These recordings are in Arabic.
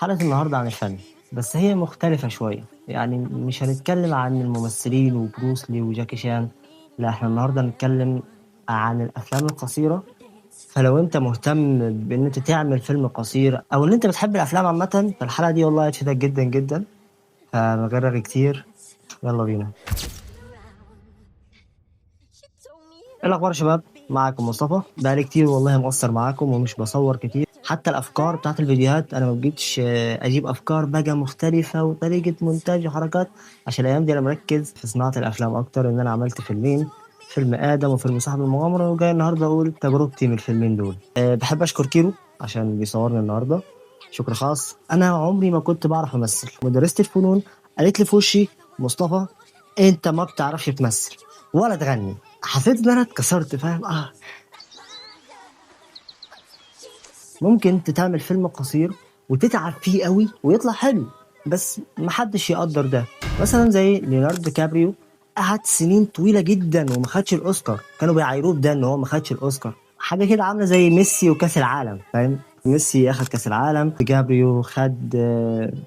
حلقة النهاردة عن الفن، بس هي مختلفة شوية، يعني مش هنتكلم عن الممثلين وبروسلي وجاكي شان، لا احنا النهاردة هنتكلم عن الأفلام القصيرة. فلو أنت مهتم بإن أنت تعمل فيلم قصير أو إن أنت بتحب الأفلام عامة، فالحلقة دي والله هتفيدك جدا جدا. فمن غير رغي كتير، يلا بينا. ايه الاخبار يا شباب؟ معكم مصطفى. بقالي كتير والله مقصر معاكم ومش بصور كتير، حتى الافكار بتاعت الفيديوهات انا ما بقيتش اجيب افكار بقى مختلفه وطريقه مونتاج وحركات، عشان الايام دي انا مركز في صناعه الافلام اكتر. ان انا عملت فيلمين، فيلم ادم وفيلم صاحب المغامره، وجاي النهارده اقول تجربتي من الفيلمين دول. بحب اشكر كيرو عشان بيصورني النهارده، شكر خاص. انا عمري ما كنت بعرف امثل، مدرسة الفنون قالت لي في وشي: مصطفى انت ما بتعرفش تمثل ولا تغني. حسيت ان انا اتكسرت، فاهم؟ ممكن انت تعمل فيلم قصير وتتعب فيه قوي ويطلع حلو، بس محدش يقدر ده. مثلا زي ليوناردو دي كابريو، قعد سنين طويله جدا وما خدش الاوسكار، كانوا بيعايروه بده ان هو ما خدش الاوسكار. حاجه كده عامله زي ميسي وكاس العالم، فاهم؟ ميسي اخد كاس العالم، دي كابريو خد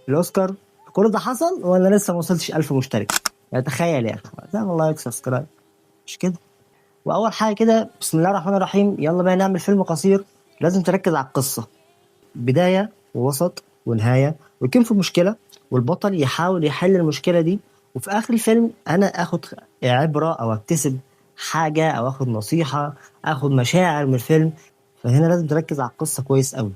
الاوسكار. كل ده حصل وانا لسه ما وصلتش 1000 مشترك. يعني تخيل يا اخي، تعمل لايك سبسكرايب، مش كده؟ واول حاجه كده، بسم الله الرحمن الرحيم، يلا بقى نعمل فيلم قصير. لازم تركز على القصه، بدايه ووسط ونهايه، ويكون في مشكله والبطل يحاول يحل المشكله دي، وفي اخر الفيلم انا اخد عبره او اكتسب حاجه او اخد نصيحه، اخد مشاعر من الفيلم. فهنا لازم تركز على القصه كويس قوي.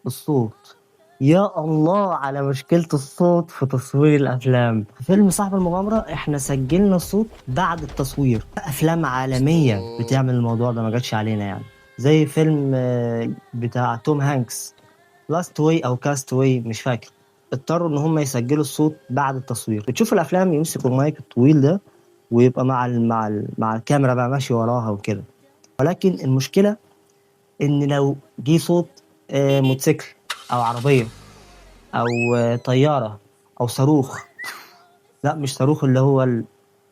الصوت، يا الله على مشكلة الصوت في تصوير الأفلام. في فيلم صاحب المغامرة احنا سجلنا الصوت بعد التصوير. أفلام عالمية بتعمل الموضوع ده، ما جاتش علينا يعني. زي فيلم بتاع توم هانكس، لاست واي أو كاست واي، مش فاكر. اضطروا إن هم يسجلوا الصوت بعد التصوير. بتشوف الأفلام يمسكوا المايك الطويل ده ويبقى مع الكاميرا بقى ماشي وراها وكده. ولكن المشكلة إن لو جه صوت موتوسيكل أو عربية او طياره او صاروخ، لا مش صاروخ اللي هو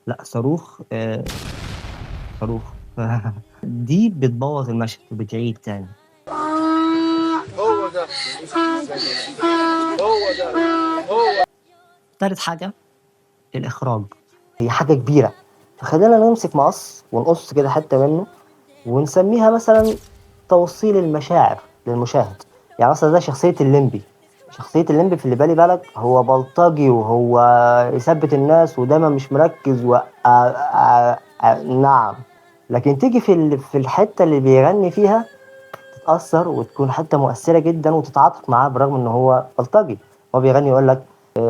لا صاروخ صاروخ دي بتبوظ المشهد وبتعيد تاني. هو ده هو ده. تالت حاجه الاخراج، هي حاجه كبيره، فخلينا نمسك مقص ونقص كده حته منه ونسميها مثلا توصيل المشاعر للمشاهد. يعني مثلا ده شخصية الليمبي. شخصية الليمبي في اللي بالي بالك هو بلطجي وهو يثبت الناس ودايما مش مركز نعم. لكن تيجي في الحتة اللي بيغني فيها تتأثر وتكون حتة مؤثرة جدا وتتعاطف معاه برغم ان هو بلطجي. هو بيغني يقول لك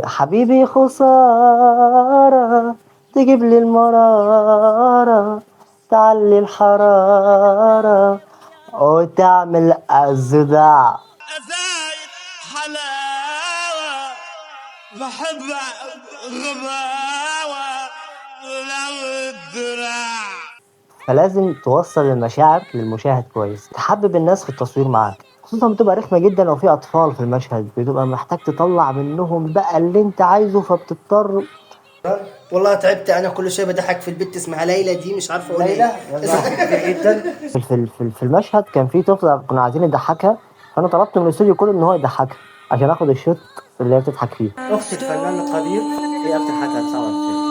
حبيبي خسارة تجيب لي المرارة، تعلي الحرارة وتعمل الصداع. أزايد حلاوة بحب غباوة لو الدراع. فلازم توصل المشاعر للمشاهد كويس، تحبب الناس في التصوير معاك. خصوصا بتبقى رخمة جدا لو في أطفال في المشهد، بتبقى محتاج تطلع منهم بقى اللي انت عايزه، فبتضطر. والله تعبت انا، كل شويه بضحك في البت اسمها ليلى دي، مش عارفه اقول ليلى ايه. جدا. في المشهد كان في طفلة كنا عايزين نضحكها، فأنا طلبت من الاستوديو كله إن هو يضحكها عشان آخد الشوت اللي هي بتضحك فيه. اخت الفنان القدير هي اكتر حاجه هتصور الفيلم.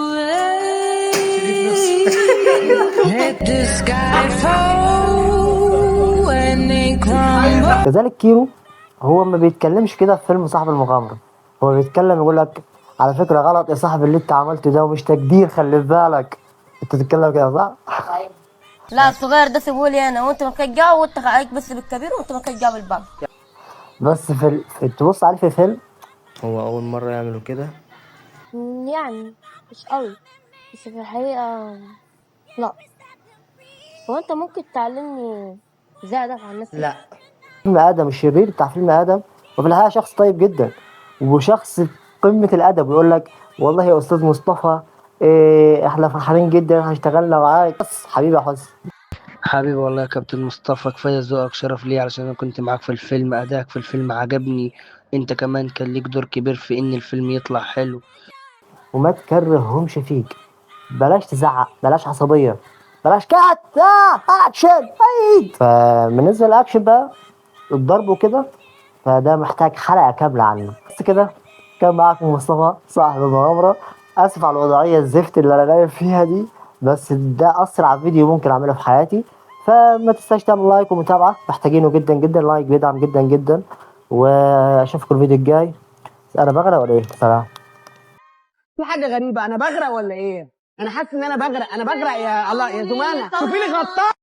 Let the sky fall when they crumble. كذلك كيرو، هو ما بيتكلمش كده في فيلم صاحب المغامرة. هو بيتكلم يقول لك على فكرة غلط يا صاحبي اللي انت عملته ده، ومش تقدير، خلي بالك. انت تتكلم كده صح؟ لا الصغير ده سيبولي انا، وانت ما تجاوب، وانت عليك بس بالكبير وانت ما تجاوب البعض. بس تبص عليه في فيلم، هو أول مرة يعملوا كده. يعني مش قوي، بس في الحقيقة لا. هو انت ممكن تعلمني ازاي ادافع عن نفسي؟ لا، فيلم آدم الشرير بتاع فيلم آدم، وفي الحقيقة شخص طيب جدا وشخص قمة الأدب، ويقول لك والله يا أستاذ مصطفى إيه احنا فرحانين جدا هشتغلنا معاك. بس حبيبي يا حسن، حبيبي والله يا كابتن مصطفى، كفاية ذوقك، شرف لي علشان أنا كنت معاك في الفيلم، أداك في الفيلم عجبني. أنت كمان كان ليك دور كبير في إن الفيلم يطلع حلو. وما تكرههمش فيك، بلاش تزعق، بلاش عصبية، بلاش كات أكشن عيد. فبالنسبة للأكشن بقى، الضرب وكده، فده محتاج حلقة كاملة عنه. بس كده كان معاكم مصطفى صاحب المغامرة. آسف على الوضعية الزفت اللي أنا نايم فيها دي، بس ده أسرع فيديو ممكن أعمله في حياتي. فما تنساش تعمل لايك ومتابعة، محتاجينه جدا جدا، لايك بيدعم جدا جدا. وأشوفكم الفيديو الجاي. أنا بغرق ولا إيه؟ سلام. في حاجة غريبة، أنا بغرق ولا إيه؟ أنا حاسس إن أنا بغرق، أنا بغرق يا الله يا زمانة، شوفي لي غطاس.